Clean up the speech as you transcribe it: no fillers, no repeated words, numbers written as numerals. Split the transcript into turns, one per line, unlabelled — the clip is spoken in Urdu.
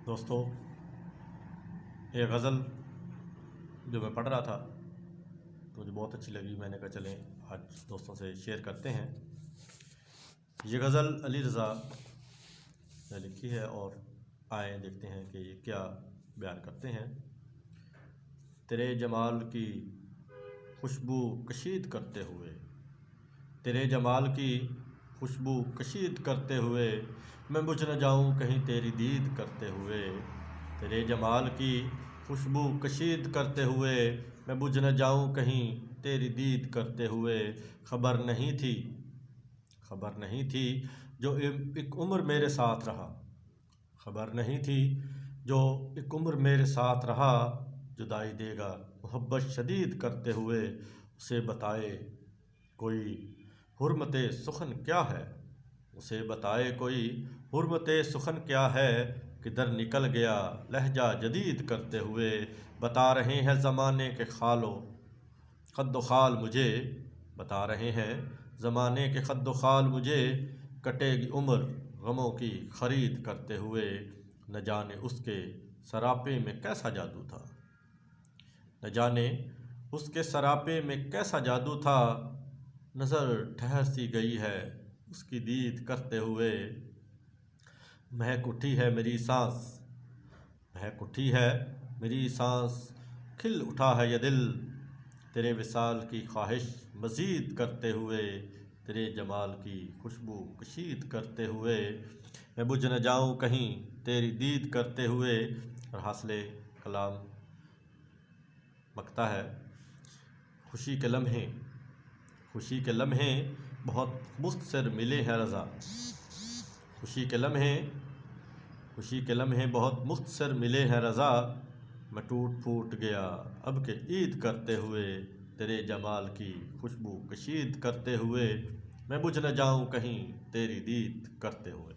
دوستو، یہ غزل جو میں پڑھ رہا تھا تو مجھے بہت اچھی لگی. میں نے کہا چلیں آج دوستوں سے شیئر کرتے ہیں. یہ غزل علی رضا نے لکھی ہے اور آئیں دیکھتے ہیں کہ یہ کیا بیان کرتے ہیں. تیرے جمال کی خوشبو کشید کرتے ہوئے، تیرے جمال کی خوشبو کشید کرتے ہوئے میں بجھ نہ جاؤں کہیں تیری دید کرتے ہوئے. تیرے جمال کی خوشبو کشید کرتے ہوئے میں بجھ نہ جاؤں کہیں تیری دید کرتے ہوئے. خبر نہیں تھی جو ایک عمر میرے ساتھ رہا، خبر نہیں تھی جو ایک عمر میرے ساتھ رہا. جدائی دے گا محبت شدید کرتے ہوئے، اسے بتائے کوئی حرمت سخن کیا ہے، اسے بتائے کوئی حرمت سخن کیا ہے. کدھر نکل گیا لہجہ جدید کرتے ہوئے، بتا رہے ہیں زمانے کے خد و خال مجھے، بتا رہے ہیں زمانے کے خد و خال مجھے. کٹے گی عمر غموں کی خرید کرتے ہوئے، نہ جانے اس کے سراپے میں کیسا جادو تھا، نہ جانے اس کے سراپے میں کیسا جادو تھا. نظر ٹھہر سی گئی ہے اس کی دید کرتے ہوئے، مہک اٹھی ہے میری سانس، مہک اٹھی ہے میری سانس. کھل اٹھا ہے یہ دل تیرے وصال کی خواہش مزید کرتے ہوئے، تیرے جمال کی خوشبو کشید کرتے ہوئے میں بجھ نہ جاؤں کہیں تیری دید کرتے ہوئے. اور حاصل کلام مکتا ہے، خوشی کے لمحے بہت مختصر ملے ہیں رضا، خوشی کے لمحے بہت مختصر ملے ہیں رضا. میں ٹوٹ پھوٹ گیا اب کہ عید کرتے ہوئے، تیرے جمال کی خوشبو کشید کرتے ہوئے میں بجھ نہ جاؤں کہیں تیری دید کرتے ہوئے.